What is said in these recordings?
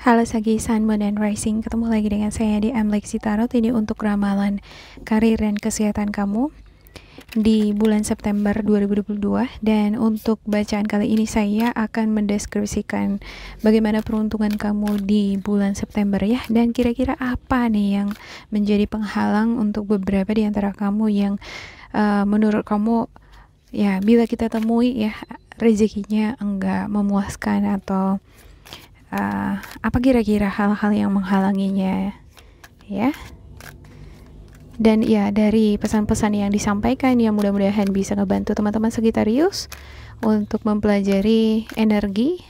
Halo Sagi, Sun, Moon, and Rising. Ketemu lagi dengan saya di Lexi Tarot. Ini untuk ramalan karir dan kesehatan kamu di bulan September 2022. Dan untuk bacaan kali ini saya akan mendeskripsikan bagaimana peruntungan kamu di bulan September ya. Dan kira-kira apa nih yang menjadi penghalang untuk beberapa di antara kamu yang menurut kamu ya bila kita temui ya rezekinya enggak memuaskan atau apa kira-kira hal-hal yang menghalanginya ya. Dan ya dari pesan-pesan yang disampaikan yang mudah-mudahan bisa ngebantu teman-teman Sagittarius untuk mempelajari energinya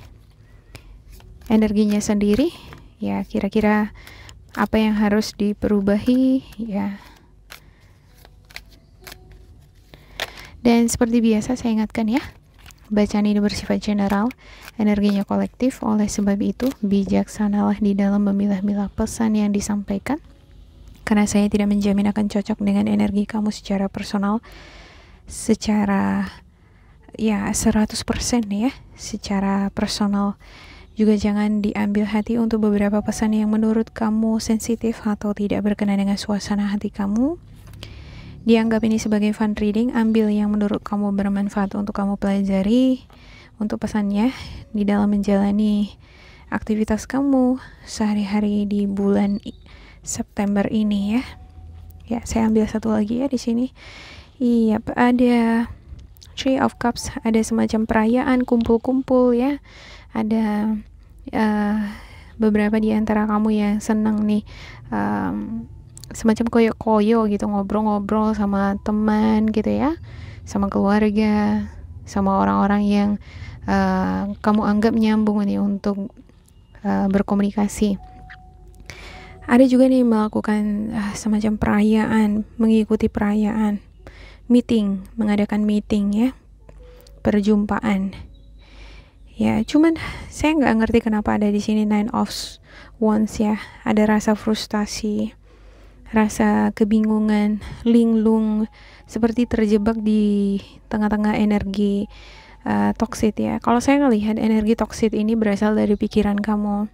sendiri ya, kira-kira apa yang harus diperubahi ya. Dan seperti biasa saya ingatkan ya, bacaan ini bersifat general, energinya kolektif, oleh sebab itu bijaksanalah di dalam memilah-milah pesan yang disampaikan, karena saya tidak menjamin akan cocok dengan energi kamu secara personal, secara ya 100% ya, secara personal. Juga jangan diambil hati untuk beberapa pesan yang menurut kamu sensitif atau tidak berkenan dengan suasana hati kamu. Dianggap ini sebagai fun reading, ambil yang menurut kamu bermanfaat untuk kamu pelajari untuk pesannya di dalam menjalani aktivitas kamu sehari-hari di bulan September ini ya. Ya, saya ambil satu lagi ya di sini. Iya, ada Three of Cups, ada semacam perayaan, kumpul-kumpul ya. Ada beberapa di antara kamu yang senang nih semacam koyo-koyo gitu, ngobrol-ngobrol sama teman gitu ya, sama keluarga, sama orang-orang yang kamu anggap nyambung nih untuk berkomunikasi. Ada juga nih melakukan semacam perayaan, mengikuti perayaan, mengadakan meeting ya, perjumpaan. Ya, cuman saya nggak ngerti kenapa ada di sini Nine of Wands ya. Ada rasa frustasi, rasa kebingungan, linglung, seperti terjebak di tengah-tengah energi toksik ya. Kalau saya ngelihat energi toksik ini berasal dari pikiran kamu.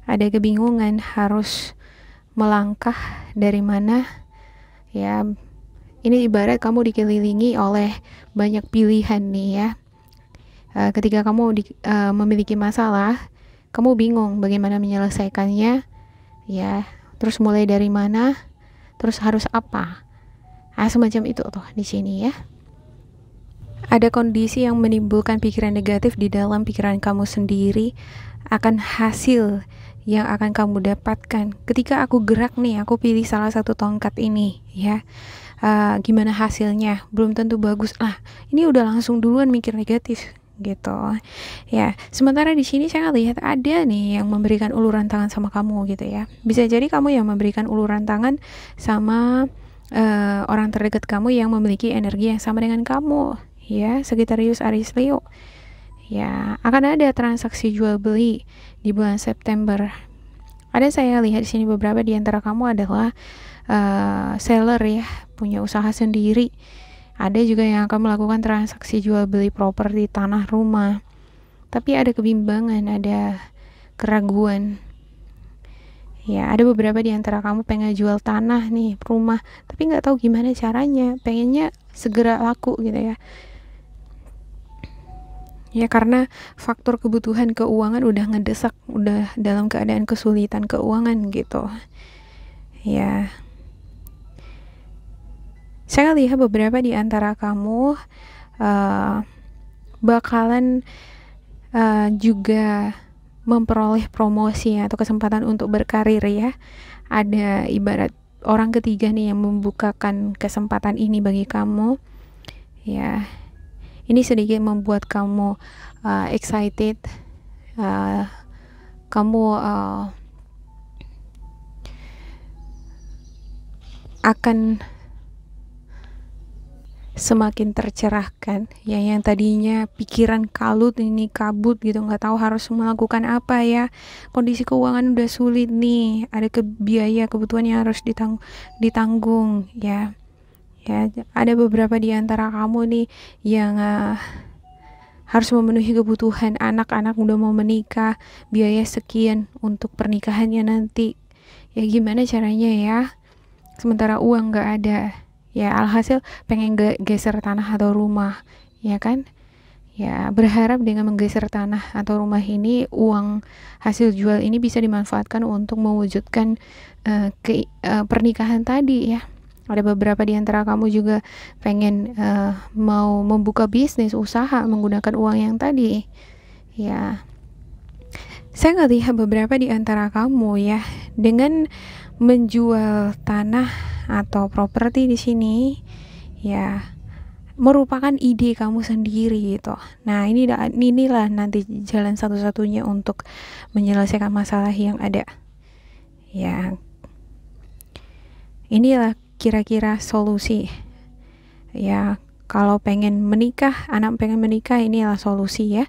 Ada kebingungan harus melangkah dari mana ya. Ini ibarat kamu dikelilingi oleh banyak pilihan nih ya. Ketika kamu memiliki masalah, kamu bingung bagaimana menyelesaikannya ya. Terus mulai dari mana? Terus harus apa? Semacam itu tuh di sini ya. Ada kondisi yang menimbulkan pikiran negatif di dalam pikiran kamu sendiri akan hasil yang akan kamu dapatkan. Ketika aku gerak nih, aku pilih salah satu tongkat ini ya. Gimana hasilnya? Belum tentu bagus. Ini udah langsung duluan mikir negatif gitu ya. Sementara di sini saya lihat ada nih yang memberikan uluran tangan sama kamu gitu ya. Bisa jadi kamu yang memberikan uluran tangan sama orang terdekat kamu yang memiliki energi yang sama dengan kamu ya, Sagittarius, Aries, Leo ya. Akan ada transaksi jual beli di bulan September. Ada, saya lihat di sini beberapa di antara kamu adalah seller ya, punya usaha sendiri. Ada juga yang akan melakukan transaksi jual beli properti, tanah, rumah. Tapi ada kebimbangan, ada keraguan. Ya, ada beberapa di antara kamu pengen jual tanah nih, rumah, tapi nggak tahu gimana caranya. Pengennya segera laku gitu ya. Ya, karena faktor kebutuhan keuangan udah ngedesak, udah dalam keadaan kesulitan keuangan gitu. Ya. Saya lihat beberapa di antara kamu bakalan juga memperoleh promosi atau kesempatan untuk berkarir ya. Ada ibarat orang ketiga nih yang membukakan kesempatan ini bagi kamu ya. Ini sedikit membuat kamu excited, kamu akan semakin tercerahkan ya. Yang tadinya pikiran kalut ini kabut gitu, nggak tahu harus melakukan apa ya, kondisi keuangan udah sulit nih, ada biaya kebutuhan yang harus ditanggung ya. Ada beberapa di antara kamu nih yang harus memenuhi kebutuhan anak-anak udah mau menikah, biaya sekian untuk pernikahannya nanti. Ya gimana caranya ya? Sementara uang nggak ada. Ya alhasil pengen geser tanah atau rumah, ya kan? Ya berharap dengan menggeser tanah atau rumah ini, uang hasil jual ini bisa dimanfaatkan untuk mewujudkan pernikahan tadi ya. Ada beberapa di antara kamu juga pengen mau membuka bisnis usaha menggunakan uang yang tadi. Ya, saya ngelihat beberapa di antara kamu ya dengan menjual tanah atau properti di sini ya merupakan ide kamu sendiri gitu. Nah, inilah nanti jalan satu-satunya untuk menyelesaikan masalah yang ada. Ya. Inilah kira-kira solusi. Ya, kalau pengen menikah, anak pengen menikah, inilah solusi ya.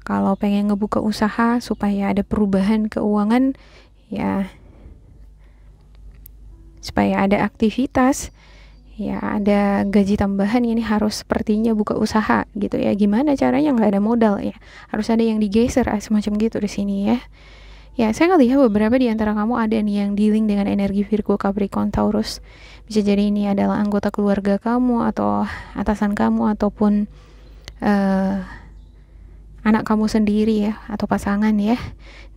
Kalau pengen ngebuka usaha supaya ada perubahan keuangan, ya supaya ada aktivitas, ya ada gaji tambahan, ini harus sepertinya buka usaha gitu ya. Gimana caranya? Nggak ada modal ya, harus ada yang digeser semacam gitu di sini ya. Ya, saya ngelihat beberapa di antara kamu ada nih yang dealing dengan energi Virgo, Capricorn, Taurus. Bisa jadi ini adalah anggota keluarga kamu atau atasan kamu ataupun anak kamu sendiri ya, atau pasangan ya.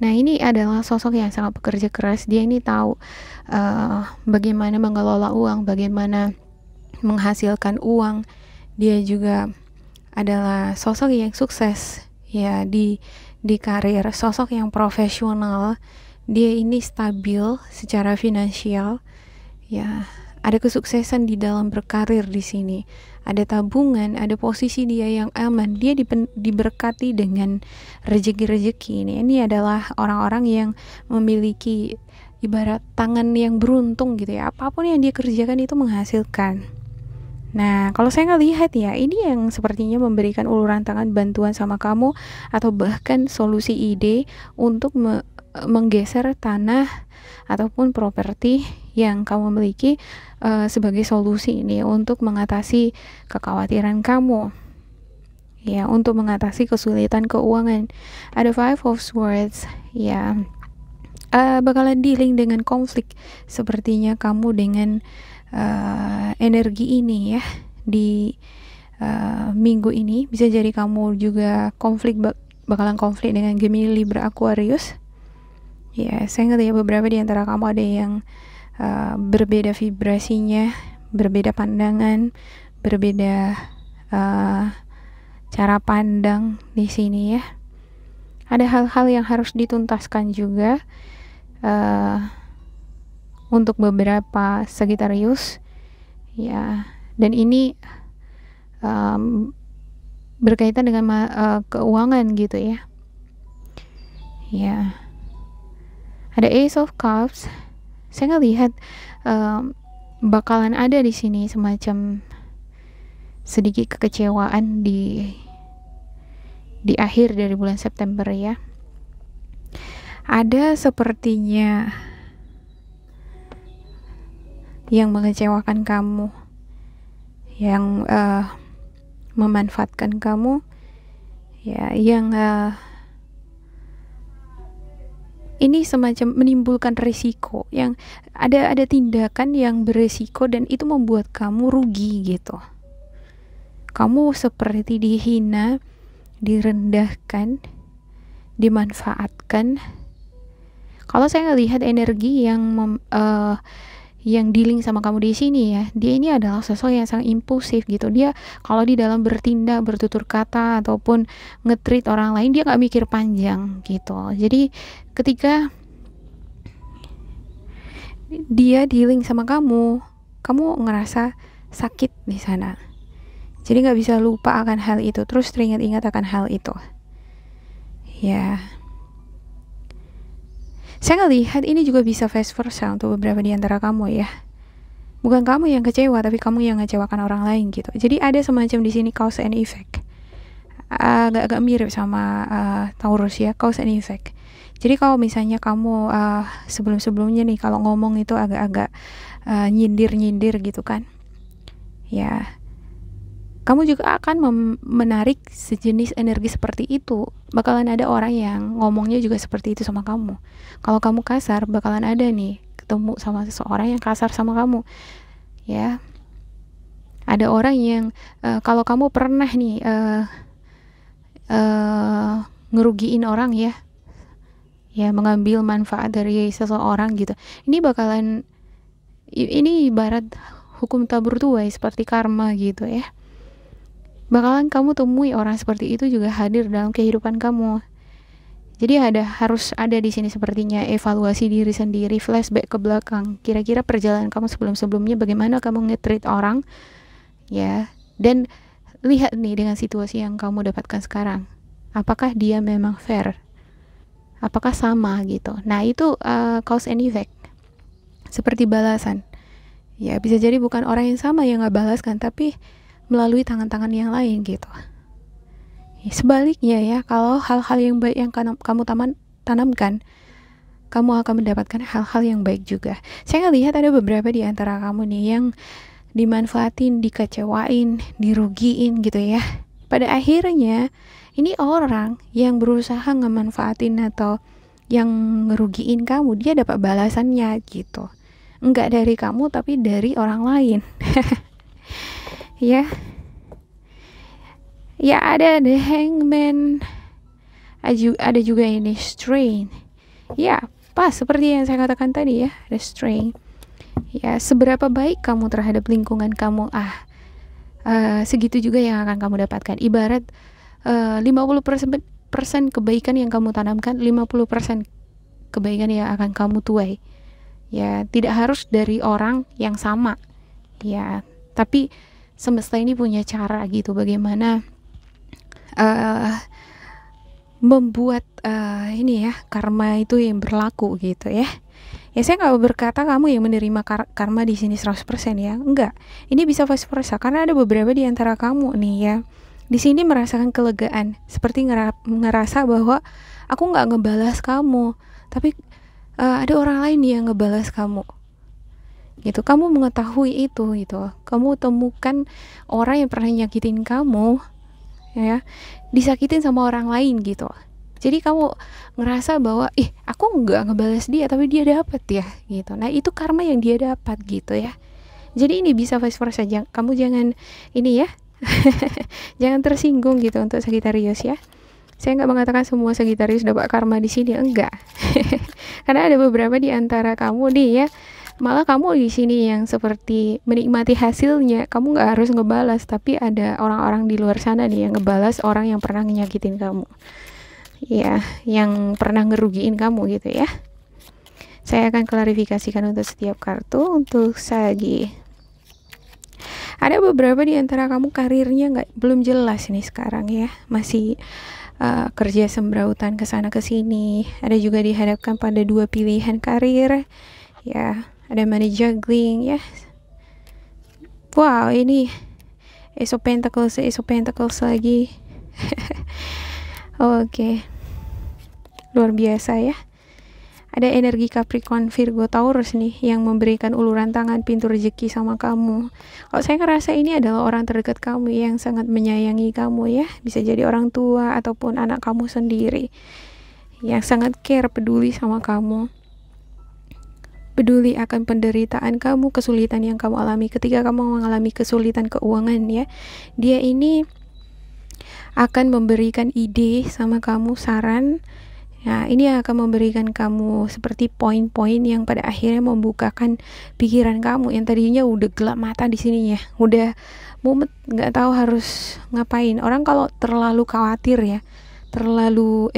Nah, ini adalah sosok yang sangat bekerja keras. Dia ini tahu bagaimana mengelola uang, bagaimana menghasilkan uang. Dia juga adalah sosok yang sukses ya di karir, sosok yang profesional. Dia ini stabil secara finansial ya, ada kesuksesan di dalam berkarir di sini, ada tabungan, ada posisi dia yang aman, dia diberkati dengan rezeki-rezeki. Ini adalah orang-orang yang memiliki ibarat tangan yang beruntung gitu ya, apapun yang dia kerjakan itu menghasilkan. Nah, kalau saya ngelihat ya, ini yang sepertinya memberikan uluran tangan bantuan sama kamu, atau bahkan solusi ide untuk menggeser tanah ataupun properti yang kamu miliki sebagai solusi ini untuk mengatasi kekhawatiran kamu. Ya, untuk mengatasi kesulitan keuangan. Ada Five of Swords, ya. Bakalan dealing dengan konflik sepertinya kamu dengan energi ini ya di minggu ini. Bisa jadi kamu juga bakalan konflik dengan Gemini, Libra, Aquarius ya. Saya ngelihat beberapa di antara kamu ada yang berbeda vibrasinya, berbeda pandangan, berbeda cara pandang di sini ya. Ada hal-hal yang harus dituntaskan juga untuk beberapa Sagittarius ya, dan ini berkaitan dengan keuangan gitu ya. Ya, ada Ace of Cups. Saya ngelihat bakalan ada di sini semacam sedikit kekecewaan di akhir dari bulan September ya. Ada sepertinya yang mengecewakan kamu, yang memanfaatkan kamu ya, yang ini semacam menimbulkan risiko, yang ada tindakan yang berisiko dan itu membuat kamu rugi gitu. Kamu seperti dihina, direndahkan, dimanfaatkan. Kalau saya ngelihat energi yang dealing sama kamu di sini ya, dia ini adalah sosok yang sangat impulsif gitu. Dia kalau di dalam bertindak, bertutur kata ataupun nge-treat orang lain, dia nggak mikir panjang gitu. Jadi ketika dia dealing sama kamu ngerasa sakit di sana. Jadi nggak bisa lupa akan hal itu, terus teringat-ingat akan hal itu. Ya. Saya ngelihat ini juga bisa vice versa untuk beberapa di antara kamu ya. Bukan kamu yang kecewa, tapi kamu yang ngecewakan orang lain gitu. Jadi ada semacam di sini cause and effect. Agak mirip sama Taurus ya, cause and effect. Jadi kalau misalnya kamu sebelum-sebelumnya nih kalau ngomong itu agak-agak nyindir-nyindir gitu kan. Ya. kamu juga akan menarik sejenis energi seperti itu. Bakalan ada orang yang ngomongnya juga seperti itu sama kamu. Kalau kamu kasar, bakalan ada nih ketemu sama seseorang yang kasar sama kamu. Ya, ada orang yang kalau kamu pernah nih ngerugiin orang ya, mengambil manfaat dari seseorang gitu. Ini ibarat hukum tabur tuai, seperti karma gitu ya. Bakalan kamu temui orang seperti itu juga hadir dalam kehidupan kamu. Jadi harus ada di sini sepertinya evaluasi diri sendiri, flashback ke belakang. Kira-kira perjalanan kamu sebelum-sebelumnya bagaimana kamu nge-treat orang, ya. Dan lihat nih dengan situasi yang kamu dapatkan sekarang. Apakah dia memang fair? Apakah sama gitu? Nah, itu cause and effect. Seperti balasan. Ya, bisa jadi bukan orang yang sama yang nggak balaskan, tapi melalui tangan-tangan yang lain gitu. Sebaliknya ya, kalau hal-hal yang baik yang kamu tanamkan, kamu akan mendapatkan hal-hal yang baik juga. Saya lihat ada beberapa di antara kamu nih yang dimanfaatin, dikecewain, dirugiin gitu ya. Pada akhirnya, ini orang yang berusaha ngemanfaatin atau yang ngerugiin kamu, dia dapat balasannya gitu. Enggak dari kamu, tapi dari orang lain. Ya, ada the hangman, ada juga ini strain. Ya, pas seperti yang saya katakan tadi ya, the strain. Ya, seberapa baik kamu terhadap lingkungan kamu, segitu juga yang akan kamu dapatkan. Ibarat 50% kebaikan yang kamu tanamkan, 50% kebaikan yang akan kamu tuai. Ya, tidak harus dari orang yang sama. Ya, tapi semesta ini punya cara gitu bagaimana membuat ini ya, karma itu yang berlaku gitu ya. Ya, saya nggak berkata kamu yang menerima karma di sini 100% ya, enggak. Ini bisa vice versa, karena ada beberapa di antara kamu nih ya, di sini merasakan kelegaan, seperti ngerasa bahwa aku nggak ngebalas kamu, tapi ada orang lain yang ngebalas kamu. Gitu, kamu mengetahui itu gitu. Kamu temukan orang yang pernah nyakitin kamu, ya, disakitin sama orang lain gitu. Jadi kamu ngerasa bahwa aku nggak ngebalas dia tapi dia dapat ya gitu. Nah, itu karma yang dia dapat gitu ya. Jadi ini bisa vice versa. Kamu jangan ini ya jangan tersinggung gitu untuk Sagittarius ya. Saya nggak mengatakan semua Sagittarius dapat karma di sini, enggak. Karena ada beberapa di antara kamu nih ya, malah kamu di sini yang seperti menikmati hasilnya. Kamu nggak harus ngebalas, tapi ada orang-orang di luar sana nih yang ngebalas orang yang pernah nyakitin kamu, ya, yang pernah ngerugiin kamu gitu ya. Saya akan klarifikasikan untuk setiap kartu. Untuk Sagi, ada beberapa di antara kamu karirnya belum jelas nih sekarang ya, masih kerja sembrautan ke sana ke sini. Ada juga dihadapkan pada dua pilihan karir ya. Ada money juggling ya. Wow, ini Ace of Pentacles lagi. Oke. Luar biasa ya. Ada energi Capricorn, Virgo, Taurus nih yang memberikan uluran tangan, pintu rezeki sama kamu. Kalau saya ngerasa ini adalah orang terdekat kamu yang sangat menyayangi kamu ya. Bisa jadi orang tua ataupun anak kamu sendiri yang sangat care, peduli sama kamu. Peduli akan penderitaan kamu, kesulitan yang kamu alami. Ketika kamu mengalami kesulitan keuangan ya, dia ini akan memberikan ide sama kamu, saran. Nah, ini akan memberikan kamu seperti poin-poin yang pada akhirnya membukakan pikiran kamu yang tadinya udah gelap mata di sini ya, udah mumet, nggak tahu harus ngapain. Orang kalau terlalu khawatir ya, terlalu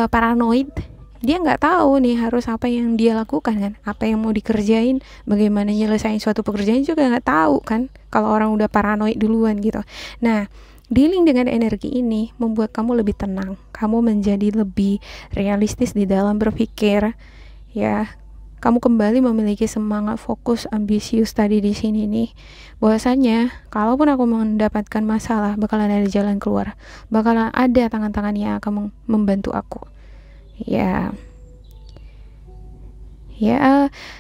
paranoid, dia nggak tahu nih harus apa yang dia lakukan kan, apa yang mau dikerjain, bagaimana nyelesain suatu pekerjaan juga nggak tahu kan, kalau orang udah paranoid duluan gitu. Nah, dealing dengan energi ini membuat kamu lebih tenang, kamu menjadi lebih realistis di dalam berpikir ya. Kamu kembali memiliki semangat, fokus, ambisius tadi di sini nih. Bahwasanya kalaupun aku mendapatkan masalah, bakalan ada jalan keluar, bakalan ada tangan-tangan yang akan membantu aku. Ya,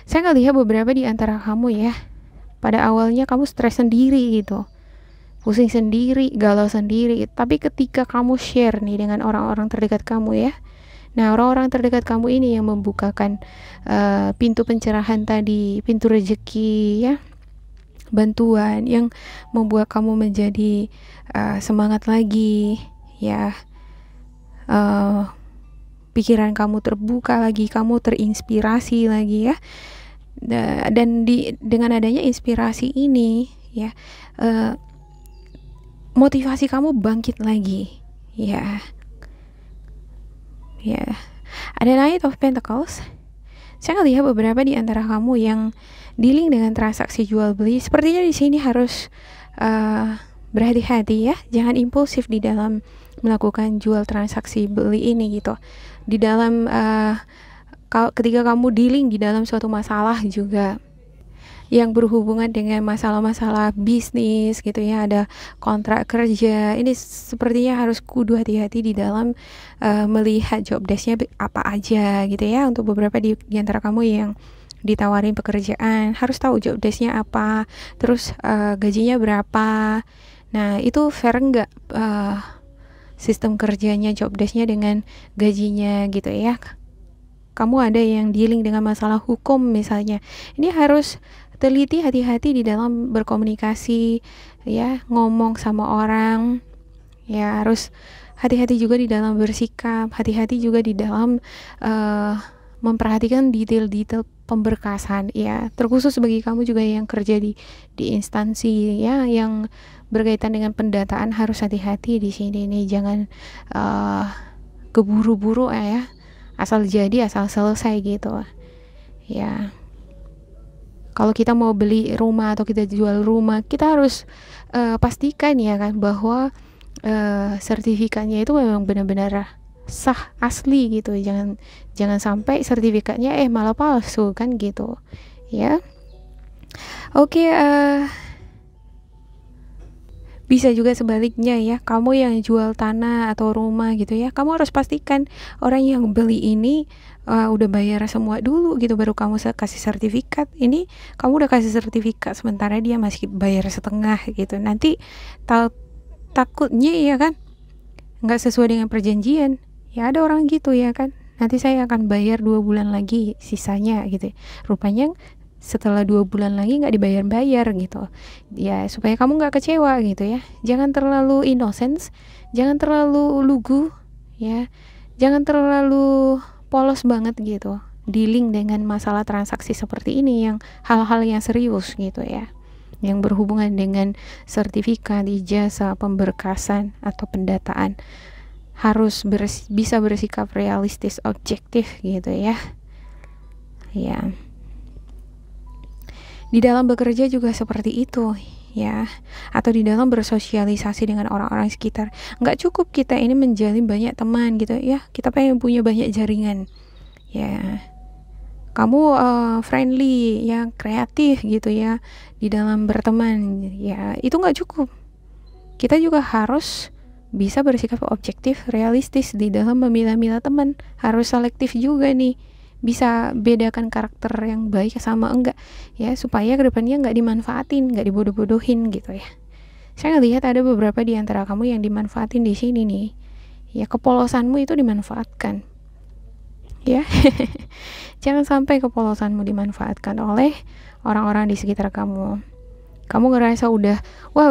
saya nggak lihat beberapa di antara kamu ya, pada awalnya kamu stres sendiri gitu. pusing sendiri, galau sendiri. Tapi ketika kamu share nih dengan orang-orang terdekat kamu ya, nah orang-orang terdekat kamu ini yang membukakan pintu pencerahan tadi, pintu rezeki ya, bantuan yang membuat kamu menjadi semangat lagi ya, pikiran kamu terbuka lagi, kamu terinspirasi lagi ya. Dan dengan adanya inspirasi ini ya, motivasi kamu bangkit lagi ya. Ada Knight of Pentacles. Saya lihat beberapa di antara kamu yang dealing dengan transaksi jual beli, sepertinya di sini harus berhati-hati ya, jangan impulsif di dalam melakukan jual transaksi beli ini gitu. Di dalam ketika kamu dealing di dalam suatu masalah juga yang berhubungan dengan masalah-masalah bisnis gitu ya, ada kontrak kerja, ini sepertinya harus kudu hati-hati di dalam melihat job desk-nya apa aja gitu ya. Untuk beberapa di antara kamu yang ditawarin pekerjaan, harus tahu job desk-nya apa, terus gajinya berapa. Nah itu fair nggak sistem kerjanya, job desk-nya dengan gajinya gitu ya. Kamu ada yang dealing dengan masalah hukum misalnya, ini harus teliti, hati-hati di dalam berkomunikasi ya, ngomong sama orang ya, harus hati-hati juga di dalam bersikap, hati-hati juga di dalam memperhatikan detail-detail pemberkasan ya, terkhusus bagi kamu juga yang kerja di instansi ya, yang berkaitan dengan pendataan, harus hati-hati di sini nih, jangan keburu-buru ya, asal jadi asal selesai gitu ya. Kalau kita mau beli rumah atau kita jual rumah, kita harus pastikan ya kan bahwa sertifikatnya itu memang benar-benar sah, asli gitu. Jangan sampai sertifikatnya malah palsu kan gitu ya. Oke, bisa juga sebaliknya ya, kamu yang jual tanah atau rumah gitu ya, kamu harus pastikan orang yang beli ini udah bayar semua dulu gitu, baru kamu kasih sertifikat. Ini kamu udah kasih sertifikat sementara dia masih bayar setengah gitu, nanti takutnya ya kan nggak sesuai dengan perjanjian ya, ada orang gitu ya kan, nanti saya akan bayar 2 bulan lagi sisanya gitu, rupanya setelah 2 bulan lagi nggak dibayar-bayar gitu ya, supaya kamu nggak kecewa gitu ya. Jangan terlalu innocent, jangan terlalu lugu ya, jangan terlalu polos banget gitu dealing dengan masalah transaksi seperti ini, yang hal-hal yang serius gitu ya, yang berhubungan dengan sertifikat, ijazah, pemberkasan atau pendataan. Harus bisa bersikap realistis, objektif gitu ya. Ya. Di dalam bekerja juga seperti itu ya, atau di dalam bersosialisasi dengan orang-orang sekitar. Nggak cukup kita ini menjalin banyak teman gitu ya, kita pengen punya banyak jaringan ya. Kamu friendly ya, kreatif gitu ya di dalam berteman ya, itu nggak cukup. Kita juga harus bisa bersikap objektif, realistis di dalam memilah-milah teman. Harus selektif juga nih, bisa bedakan karakter yang baik sama enggak ya, supaya kedepannya nggak dimanfaatin, nggak dibodoh-bodohin gitu ya. Saya lihat ada beberapa di antara kamu yang dimanfaatin di sini nih ya, kepolosanmu itu dimanfaatkan ya. Jangan sampai kepolosanmu dimanfaatkan oleh orang-orang di sekitar kamu. Kamu ngerasa udah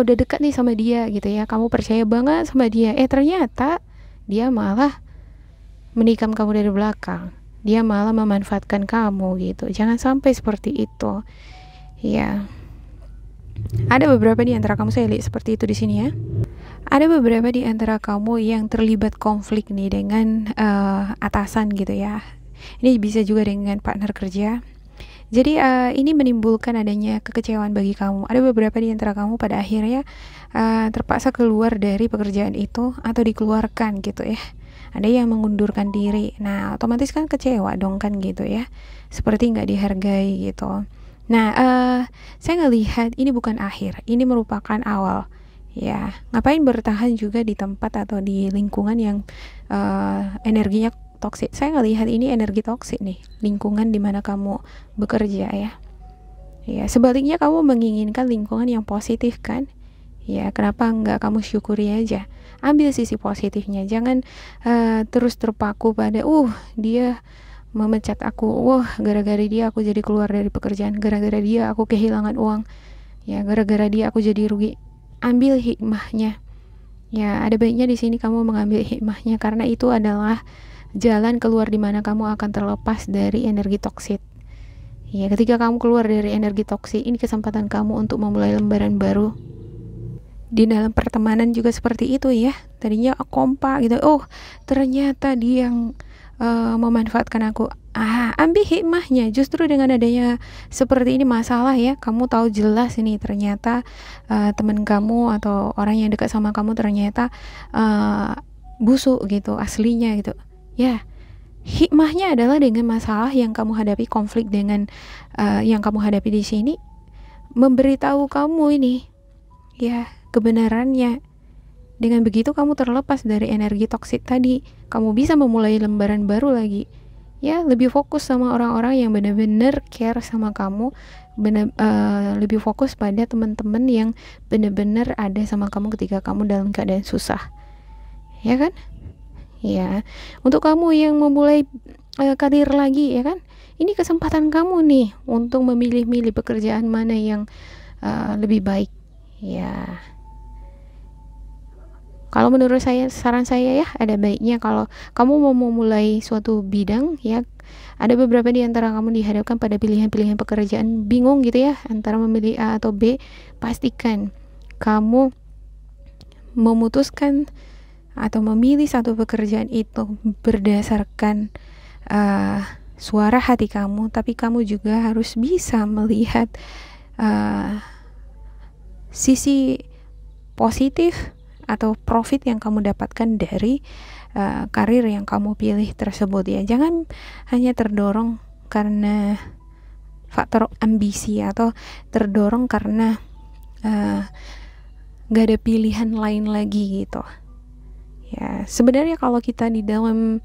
dekat nih sama dia gitu ya, kamu percaya banget sama dia, ternyata dia malah menikam kamu dari belakang, dia malah memanfaatkan kamu gitu. Jangan sampai seperti itu ya. Ada beberapa di antara kamu, saya lihat seperti itu di sini ya. Ada beberapa di antara kamu yang terlibat konflik nih dengan atasan gitu ya. Ini bisa juga dengan partner kerja. Jadi ini menimbulkan adanya kekecewaan bagi kamu. Ada beberapa di antara kamu pada akhirnya terpaksa keluar dari pekerjaan itu atau dikeluarkan gitu ya. Ada yang mengundurkan diri. Nah, otomatis kan kecewa dong kan gitu ya. Seperti nggak dihargai gitu. Nah, saya ngelihat ini bukan akhir. Ini merupakan awal. Ya, ngapain bertahan juga di tempat atau di lingkungan yang energinya toksik. Saya ngelihat ini energi toksik nih, lingkungan dimana kamu bekerja ya. Ya, sebaliknya kamu menginginkan lingkungan yang positif kan? Ya, kenapa nggak kamu syukuri aja? Ambil sisi positifnya, jangan terus terpaku pada dia memecat aku, wah gara-gara dia aku jadi keluar dari pekerjaan, gara-gara dia aku kehilangan uang, ya gara-gara dia aku jadi rugi. Ambil hikmahnya. Ya, ada baiknya di sini kamu mengambil hikmahnya, karena itu adalah jalan keluar di mana kamu akan terlepas dari energi toksik. Ya, ketika kamu keluar dari energi toksik, ini kesempatan kamu untuk memulai lembaran baru. Di dalam pertemanan juga seperti itu ya. Tadinya kompak gitu, ternyata dia yang memanfaatkan aku. Ambil hikmahnya. Justru dengan adanya seperti ini masalah ya, kamu tahu jelas ini ternyata teman kamu atau orang yang dekat sama kamu ternyata busuk gitu aslinya gitu ya. Hikmahnya adalah dengan masalah yang kamu hadapi, konflik dengan yang kamu hadapi di sini, memberitahu kamu ini ya kebenarannya. Dengan begitu kamu terlepas dari energi toksik tadi, kamu bisa memulai lembaran baru lagi. Ya, lebih fokus sama orang-orang yang benar-benar care sama kamu, lebih fokus pada teman-teman yang benar-benar ada sama kamu ketika kamu dalam keadaan susah. Ya kan? Ya, untuk kamu yang memulai karir lagi ya kan? Ini kesempatan kamu nih untuk memilih-milih pekerjaan mana yang lebih baik. Ya. Kalau menurut saya, saran saya ya, ada baiknya kalau kamu mau memulai suatu bidang ya, ada beberapa di antara kamu dihadapkan pada pilihan-pilihan pekerjaan, bingung gitu ya, antara memilih A atau B, pastikan kamu memutuskan atau memilih satu pekerjaan itu berdasarkan suara hati kamu, tapi kamu juga harus bisa melihat sisi positif atau profit yang kamu dapatkan dari karir yang kamu pilih tersebut ya. Jangan hanya terdorong karena faktor ambisi atau terdorong karena gak ada pilihan lain lagi gitu ya. Sebenarnya kalau kita di dalam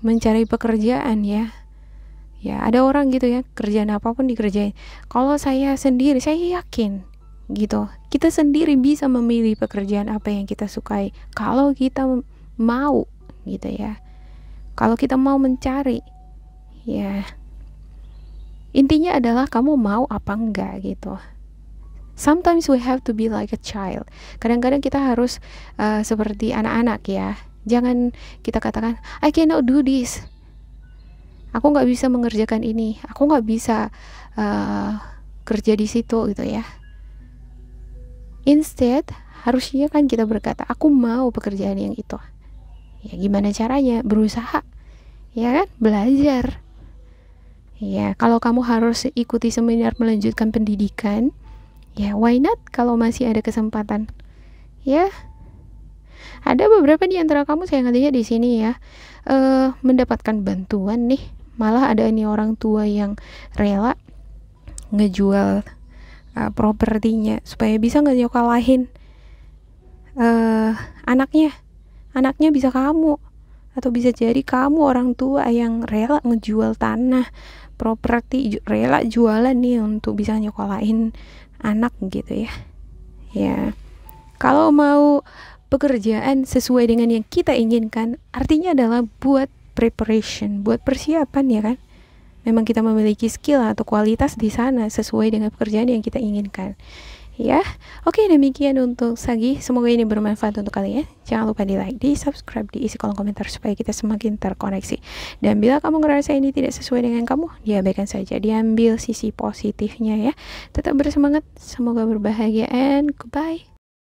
mencari pekerjaan ya ada orang gitu ya, kerjaan apapun dikerjain. Kalau saya sendiri, saya yakin gitu, kita sendiri bisa memilih pekerjaan apa yang kita sukai kalau kita mau gitu ya, kalau kita mau mencari ya. Intinya adalah kamu mau apa enggak gitu. Sometimes we have to be like a child. Kadang-kadang kita harus seperti anak-anak ya. Jangan kita katakan I cannot do this, aku nggak bisa mengerjakan ini, aku nggak bisa kerja di situ gitu ya. Instead, harusnya kan kita berkata, aku mau pekerjaan yang itu. Ya gimana caranya? Berusaha. Ya kan? Belajar. Ya, kalau kamu harus ikuti seminar melanjutkan pendidikan, ya why not kalau masih ada kesempatan. Ya. Ada beberapa di antara kamu, saya ngelihat di sini ya, mendapatkan bantuan nih. Malah ada nih orang tua yang rela ngejual propertinya supaya bisa nyokolahin anaknya bisa kamu, atau bisa jadi kamu orang tua yang rela ngejual tanah, properti, rela jualan nih untuk bisa nyokolahin anak gitu ya. Ya, kalau mau pekerjaan sesuai dengan yang kita inginkan, artinya adalah buat preparation, buat persiapan ya kan. Memang kita memiliki skill atau kualitas di sana sesuai dengan pekerjaan yang kita inginkan. Ya, oke, demikian untuk Sagi. Semoga ini bermanfaat untuk kalian. Jangan lupa di like, di subscribe, diisi kolom komentar supaya kita semakin terkoneksi. Dan bila kamu ngerasa ini tidak sesuai dengan kamu, diabaikan saja, diambil sisi positifnya ya. Tetap bersemangat, semoga berbahagia, and goodbye.